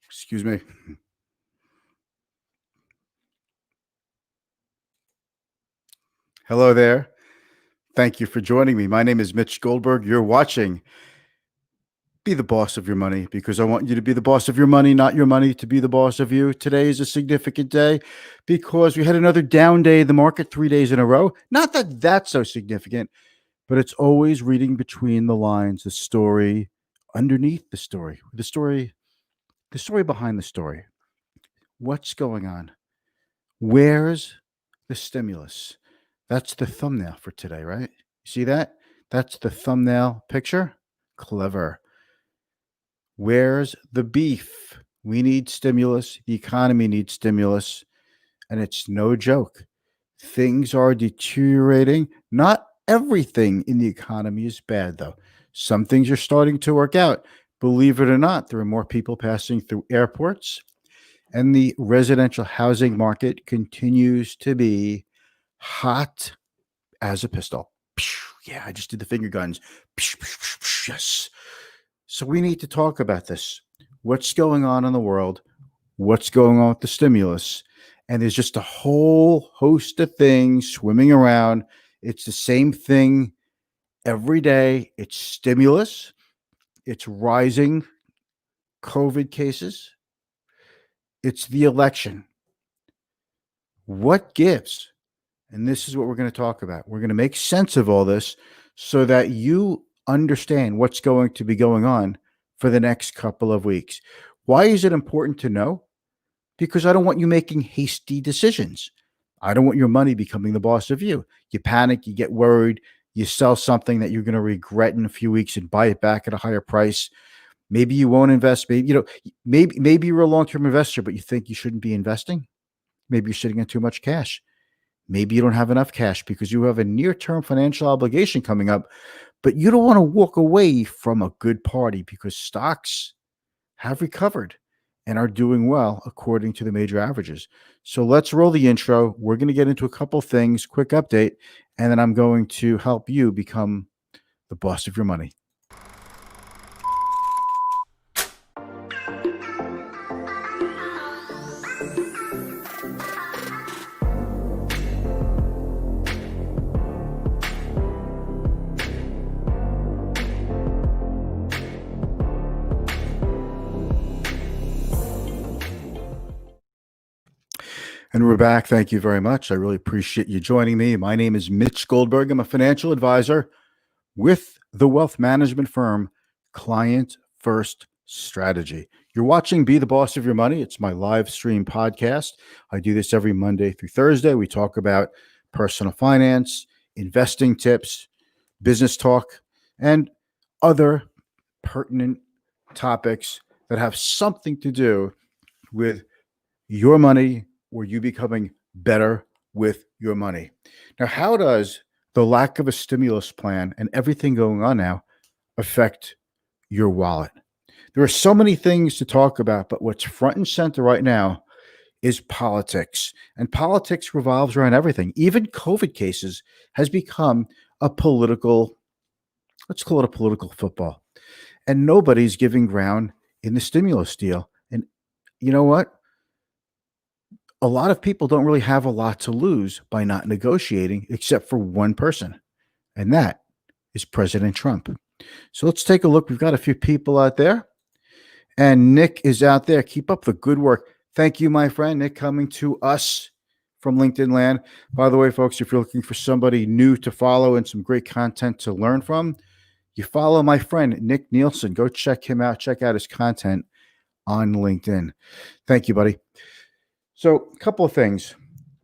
Excuse me. Hello there. Thank you for joining me. My name is Mitch Goldberg. You're watching Be the Boss of Your Money because I want you to be the boss of your money, not your money to be the boss of you. Today is a significant day because we had another down day in the market 3 days in a row. Not that that's so significant, but it's always reading between the lines, the story underneath the story behind the story. What's going on? Where's the stimulus? That's the thumbnail for today, right? You see that? That's the thumbnail picture. Clever. Where's the beef? We need stimulus. The economy needs stimulus. And it's no joke. Things are deteriorating. Not everything in the economy is bad, though. Some things are starting to work out. Believe it or not, there are more people passing through airports, and the residential housing market continues to be hot as a pistol. Yeah, I just did the finger guns. Yes. So we need to talk about this. What's going on in the world? What's going on with the stimulus? And there's just a whole host of things swimming around. It's the same thing every day. It's stimulus. It's rising COVID cases. It's the election. What gives? And this is what we're going to talk about. We're going to make sense of all this so that you understand what's going to be going on for the next couple of weeks. Why is it important to know? Because I don't want you making hasty decisions. I don't want your money becoming the boss of you. You panic, you get worried, you sell something that you're going to regret in a few weeks and buy it back at a higher price. Maybe you won't invest. Maybe you're a long-term investor, but you think you shouldn't be investing. Maybe you're sitting on too much cash. Maybe you don't have enough cash because you have a near-term financial obligation coming up, but you don't want to walk away from a good party because stocks have recovered and are doing well according to the major averages. So let's roll the intro. We're going to get into a couple things, quick update, and then I'm going to help you become the boss of your money. And we're back. Thank you very much. I really appreciate you joining me. My name is Mitch Goldberg. I'm a financial advisor with the wealth management firm Client First Strategy. You're watching Be the Boss of Your Money. It's my live stream podcast. I do this every Monday through Thursday. We talk about personal finance, investing tips, business talk, and other pertinent topics that have something to do with your money or you becoming better with your money. Now, how does the lack of a stimulus plan and everything going on now affect your wallet? There are so many things to talk about, but what's front and center right now is politics. And politics revolves around everything. Even COVID cases has become a political, let's call it a political football. And nobody's giving ground in the stimulus deal. And you know what? A lot of people don't really have a lot to lose by not negotiating, except for one person, and that is President Trump. So let's take a look. We've got a few people out there, and Nick is out there. Keep up the good work. Thank you, my friend. Nick coming to us from LinkedIn land. By the way, folks, if you're looking for somebody new to follow and some great content to learn from, you follow my friend, Nick Nielsen. Go check him out. Check out his content on LinkedIn. Thank you, buddy. So a couple of things.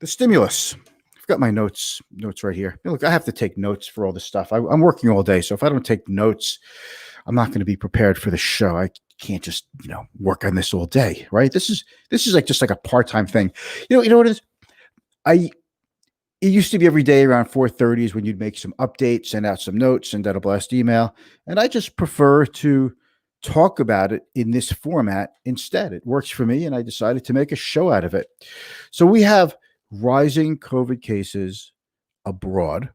The stimulus. I've got my notes right here. Look, I have to take notes for all this stuff. I'm working all day. So if I don't take notes, I'm not going to be prepared for the show. I can't just, work on this all day, right? This is like just like a part-time thing. You know what it is? It used to be every day around 4:30 is when you'd make some updates, send out some notes, send out a blast email. And I just prefer to talk about it in this format instead. It works for me, and I decided to make a show out of it. So we have rising COVID cases abroad.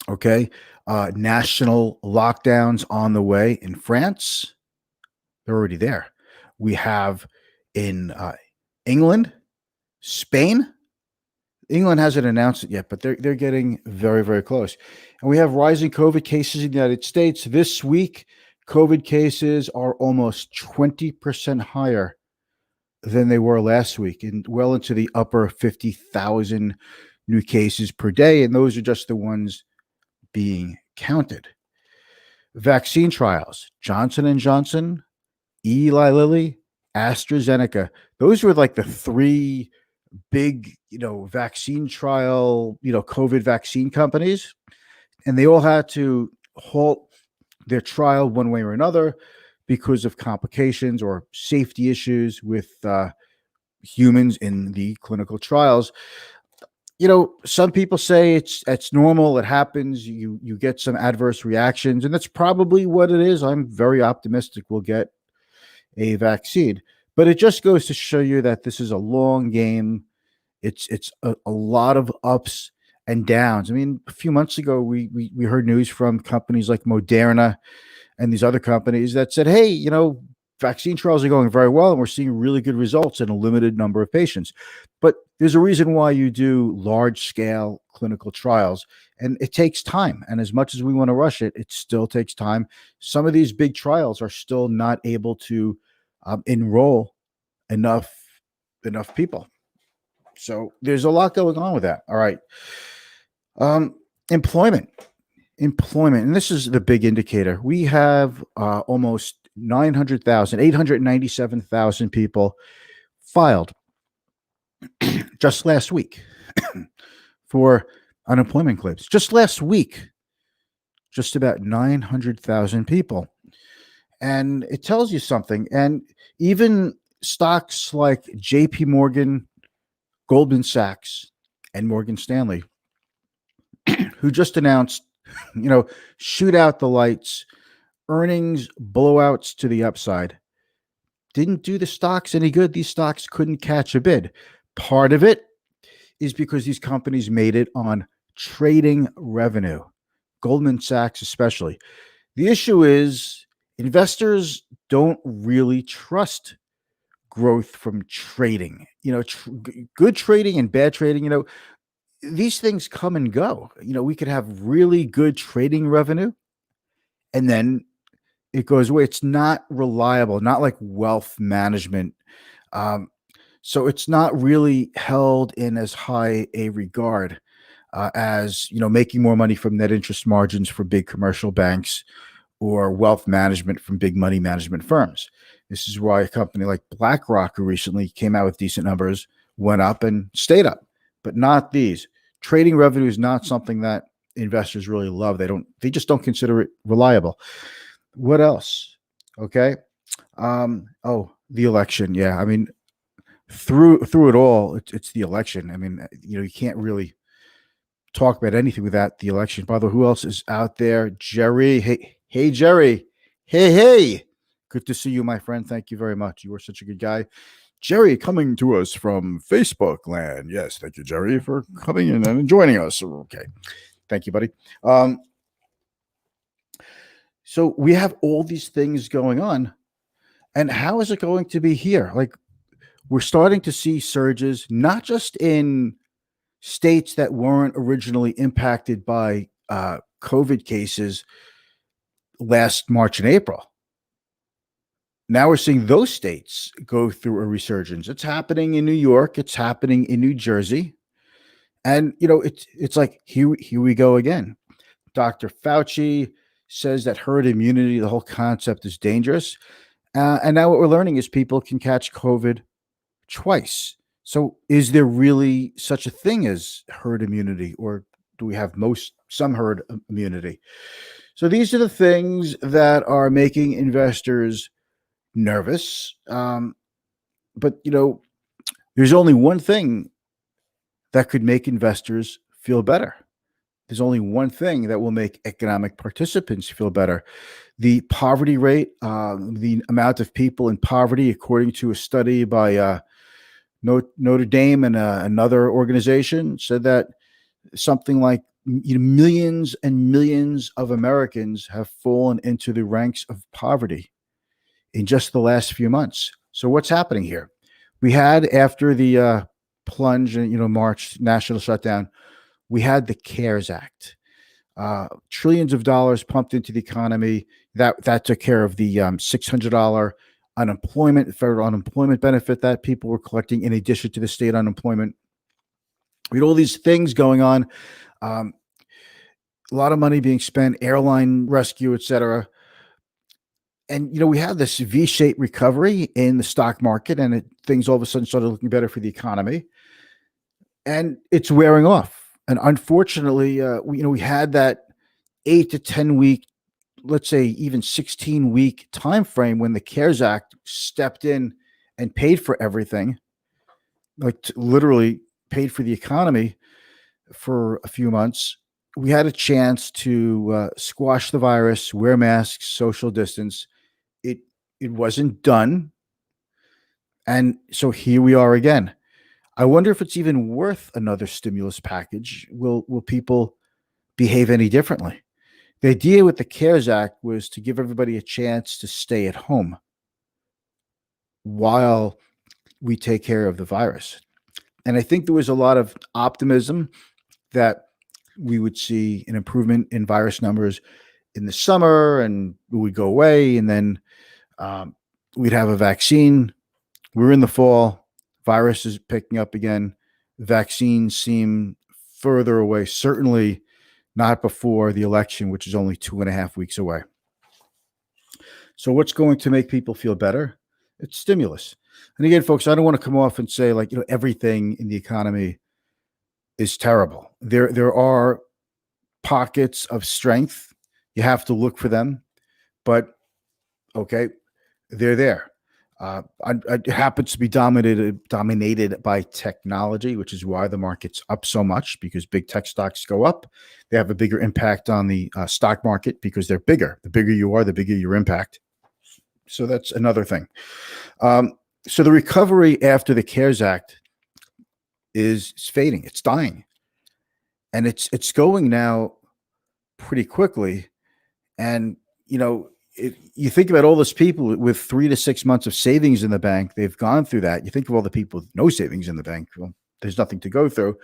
Okay. National lockdowns on the way in France, They're already there. We have in England, Spain. England hasn't announced it yet, but they're getting very, very close. And we have rising COVID cases in the United States. This week, COVID cases are almost 20% higher than they were last week, and well into the upper 50,000 new cases per day. And those are just the ones being counted. Vaccine trials, Johnson and Johnson, Eli Lilly, AstraZeneca. Those were like the three big, vaccine trial, COVID vaccine companies. And they all had to halt their trial one way or another because of complications or safety issues with humans in the clinical trials. Some people say it's normal. It happens. You get some adverse reactions, and that's probably what it is. I'm very optimistic we'll get a vaccine, but it just goes to show you that this is a long game. It's a lot of ups and downs. I mean, a few months ago, we heard news from companies like Moderna and these other companies that said, hey, vaccine trials are going very well and we're seeing really good results in a limited number of patients. But there's a reason why you do large scale clinical trials, and it takes time. And as much as we want to rush it, it still takes time. Some of these big trials are still not able to enroll enough people. So there's a lot going on with that. All right. Employment. And this is the big indicator. We have almost 897,000 people filed just last week for unemployment claims. Just last week, just about 900,000 people. And it tells you something. And even stocks like JP Morgan, Goldman Sachs, and Morgan Stanley, who just announced, shoot out the lights, earnings blowouts to the upside, didn't do the stocks any good. These stocks couldn't catch a bid. Part of it is because these companies made it on trading revenue, Goldman Sachs especially. The issue is investors don't really trust growth from trading. Good trading and bad trading, these things come and go. We could have really good trading revenue and then it goes away. It's not reliable, not like wealth management. So it's not really held in as high a regard as, making more money from net interest margins for big commercial banks or wealth management from big money management firms. This is why a company like BlackRock, who recently came out with decent numbers, went up and stayed up, but not these. Trading revenue is not something that investors really love. They just don't consider it reliable. What else? Okay. The election. Yeah. I mean, through it all, it's the election. I mean, you can't really talk about anything without the election. By the way, who else is out there? Jerry. Hey, Jerry. Hey. Good to see you, my friend. Thank you very much. You are such a good guy. Jerry, coming to us from Facebook land. Yes, thank you, Jerry, for coming in and joining us. Okay. Thank you, buddy. So we have all these things going on. And how is it going to be here? Like, we're starting to see surges, not just in states that weren't originally impacted by COVID cases last March and April. Now we're seeing those states go through a resurgence. It's happening in New York. It's happening in New Jersey. And, it's like, here we go again. Dr. Fauci says that herd immunity, the whole concept, is dangerous. And now what we're learning is people can catch COVID twice. So is there really such a thing as herd immunity, or do we have some herd immunity? So these are the things that are making investors nervous. But, there's only one thing that could make investors feel better. There's only one thing that will make economic participants feel better. The poverty rate, the amount of people in poverty, according to a study by Notre Dame and another organization, said that something like millions and millions of Americans have fallen into the ranks of poverty. in just the last few months. So what's happening here? We had, after the plunge in March national shutdown, we had the CARES Act. Trillions of dollars pumped into the economy. That took care of the $600 federal unemployment benefit that people were collecting in addition to the state unemployment. We had all these things going on. A lot of money being spent, airline rescue, et cetera. And we had this V-shaped recovery in the stock market, and things all of a sudden started looking better for the economy. And it's wearing off. And unfortunately, we had that 8 to 10 week, let's say even 16-week time frame when the CARES Act stepped in and paid for everything, like literally paid for the economy for a few months. We had a chance to squash the virus, wear masks, social distance. It wasn't done. And so here we are again. I wonder if it's even worth another stimulus package. Will people behave any differently? The idea with the CARES Act was to give everybody a chance to stay at home while we take care of the virus. And I think there was a lot of optimism that we would see an improvement in virus numbers in the summer and it would go away. And then we'd have a vaccine. We're in the fall. Virus is picking up again. Vaccines seem further away, certainly not before the election, which is only 2.5 weeks away. So what's going to make people feel better? It's stimulus. And again, folks, I don't want to come off and say everything in the economy is terrible. There are pockets of strength. You have to look for them, but okay, they're there. It happens to be dominated by technology, which is why the market's up so much, because big tech stocks go up. They have a bigger impact on the stock market because they're bigger. The bigger you are, the bigger your impact. So that's another thing. So the recovery after the CARES Act is fading. It's dying. And it's going now pretty quickly. And, you think about all those people with 3 to 6 months of savings in the bank, they've gone through that. You think of all the people with no savings in the bank. Well, there's nothing to go through.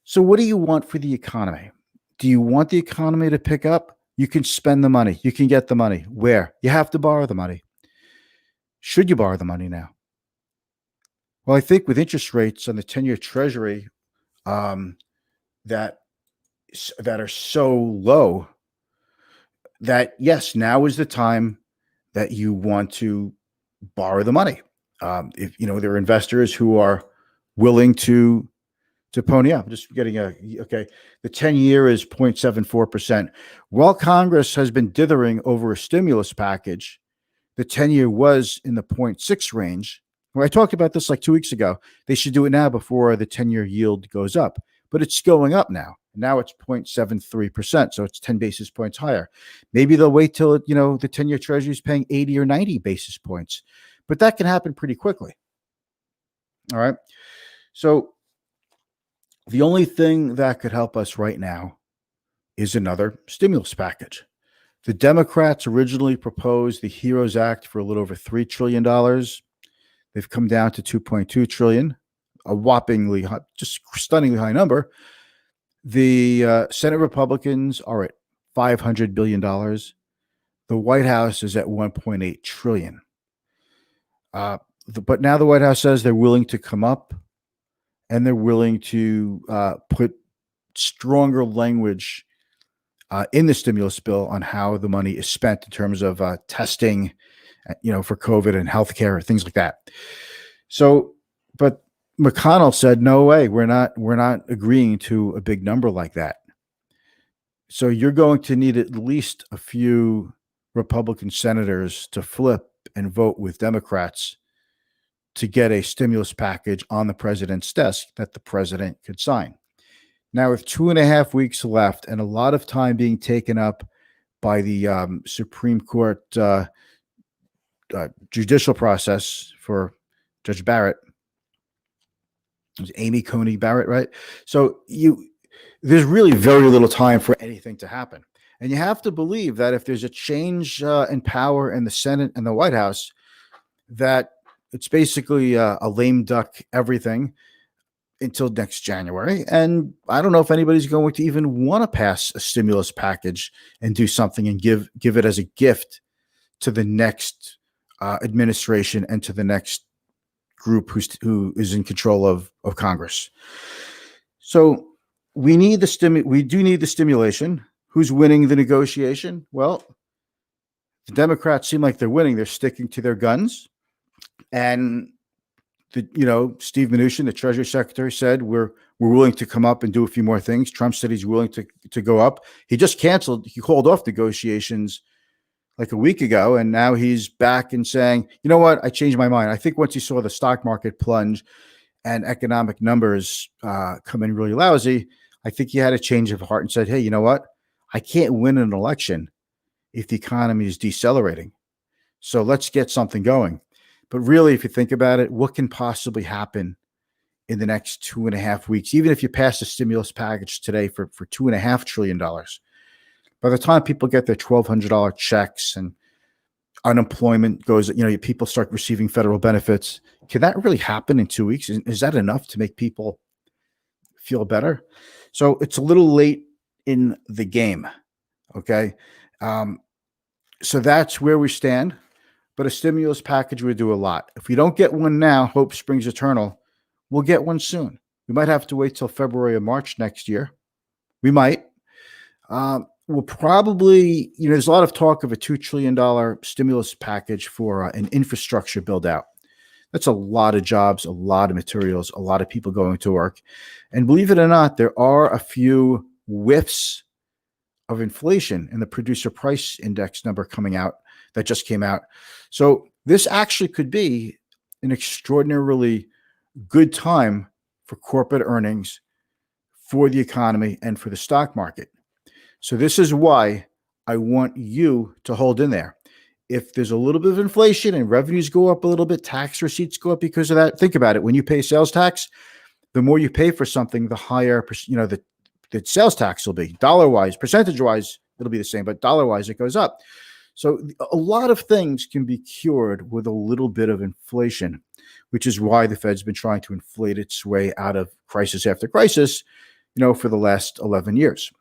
So what do you want for the economy? Do you want the economy to pick up? You can spend the money. You can get the money. Where? You have to borrow the money. Should you borrow the money now? Well, I think with interest rates on the 10-year Treasury that are so low, that yes, now is the time that you want to borrow the money. If there are investors who are willing to pony up. Just getting the 10-year is 0.74%. While Congress has been dithering over a stimulus package, the 10-year was in the 0.6 range. Well, I talked about this like 2 weeks ago. They should do it now before the 10-year yield goes up, but it's going up now. Now it's 0.73%, so it's 10 basis points higher. Maybe they'll wait till the 10-year Treasury is paying 80 or 90 basis points, but that can happen pretty quickly. All right. So the only thing that could help us right now is another stimulus package. The Democrats originally proposed the HEROES Act for a little over $3 trillion. They've come down to $2.2 trillion, a whoppingly high, just stunningly high number. The Senate Republicans are at $500 billion. The White House is at $1.8 trillion. But now the White House says they're willing to come up and they're willing to put stronger language in the stimulus bill on how the money is spent in terms of testing, for COVID and healthcare, things like that. So, but McConnell said, no way, we're not agreeing to a big number like that. So you're going to need at least a few Republican senators to flip and vote with Democrats to get a stimulus package on the president's desk that the president could sign. Now, with 2.5 weeks left and a lot of time being taken up by the Supreme Court judicial process for Judge Barrett, it was Amy Coney Barrett, right? So there's really very little time for anything to happen. And you have to believe that if there's a change in power in the Senate and the White House, that it's basically a lame duck everything until next January. And I don't know if anybody's going to even want to pass a stimulus package and do something and give it as a gift to the next administration and to the next group who is in control of Congress. So we do need the stimulation. Who's winning the negotiation? Well, the Democrats seem like they're winning. They're sticking to their guns. And Steve Mnuchin, the Treasury Secretary, said we're willing to come up and do a few more things. Trump said he's willing to go up. He called off negotiations like a week ago, and now he's back and saying, you know what, I changed my mind. I think once he saw the stock market plunge and economic numbers come in really lousy, I think he had a change of heart and said, hey, you know what, I can't win an election if the economy is decelerating. So let's get something going. But really, if you think about it, what can possibly happen in the next 2.5 weeks? Even if you pass a stimulus package today for $2.5 trillion, by the time people get their $1,200 checks and unemployment goes, people start receiving federal benefits. Can that really happen in 2 weeks? Is that enough to make people feel better? So it's a little late in the game. Okay. So that's where we stand. But a stimulus package would do a lot. If we don't get one now, hope springs eternal. We'll get one soon. We might have to wait till February or March next year. We might. We'll probably, there's a lot of talk of a $2 trillion stimulus package for an infrastructure build out. That's a lot of jobs, a lot of materials, a lot of people going to work. And believe it or not, there are a few whiffs of inflation in the producer price index number that just came out. So this actually could be an extraordinarily good time for corporate earnings, for the economy, and for the stock market. So this is why I want you to hold in there. If there's a little bit of inflation and revenues go up a little bit, tax receipts go up because of that. Think about it. When you pay sales tax, the more you pay for something, the higher, the sales tax will be. Dollar-wise, percentage-wise, it'll be the same, but dollar-wise, it goes up. So a lot of things can be cured with a little bit of inflation, which is why the Fed's been trying to inflate its way out of crisis after crisis, for the last 11 years.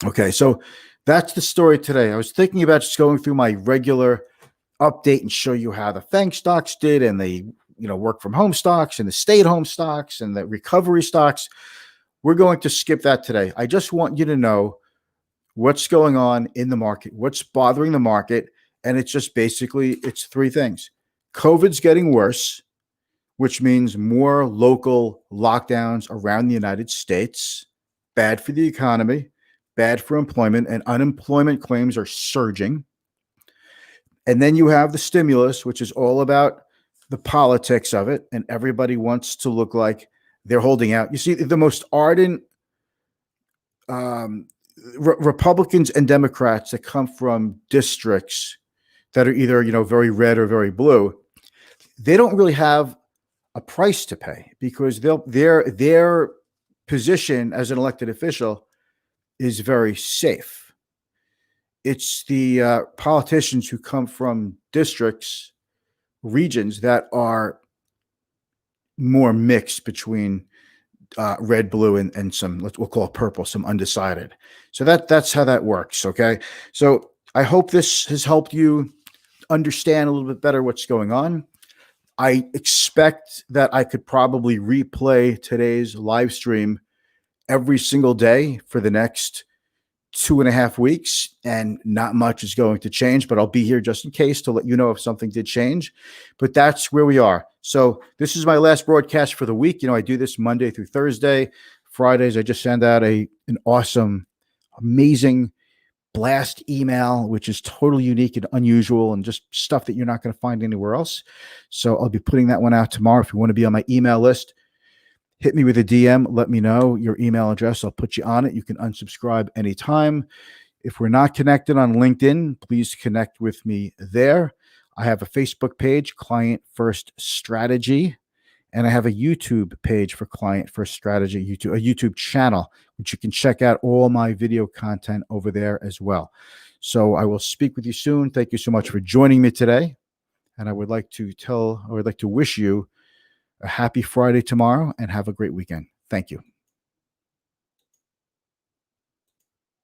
Okay, so that's the story today. I was thinking about just going through my regular update and show you how the FANG stocks did and the work from home stocks and the stay at home stocks and the recovery stocks. We're going to skip that today. I just want you to know what's going on in the market, what's bothering the market. And it's just basically, it's three things. COVID's getting worse, which means more local lockdowns around the United States, bad for the economy, bad for employment, and unemployment claims are surging. And then you have the stimulus, which is all about the politics of it. And everybody wants to look like they're holding out. You see, the most ardent Republicans and Democrats that come from districts that are either, very red or very blue, they don't really have a price to pay because their position as an elected official is very safe. It's the politicians who come from districts, regions that are more mixed between red, blue, and some, we'll call it purple, some undecided. So that's how that works. Okay. So I hope this has helped you understand a little bit better what's going on. I expect that I could probably replay today's live stream every single day for the next 2.5 weeks, and not much is going to change, but I'll be here just in case to let you know if something did change. But that's where we are. So this is my last broadcast for the week. I do this Monday through Thursday. Fridays, I just send out an awesome, amazing blast email, which is totally unique and unusual and just stuff that you're not going to find anywhere else. So I'll be putting that one out tomorrow. If you want to be on my email list, hit me with a DM. Let me know your email address. I'll put you on it. You can unsubscribe anytime. If we're not connected on LinkedIn, please connect with me there. I have a Facebook page, Client First Strategy, And I have a YouTube page for Client First Strategy, a YouTube channel, which you can check out all my video content over there as well. So I will speak with you soon. Thank you so much for joining me today. And I would like to wish you a happy Friday tomorrow and have a great weekend. Thank you.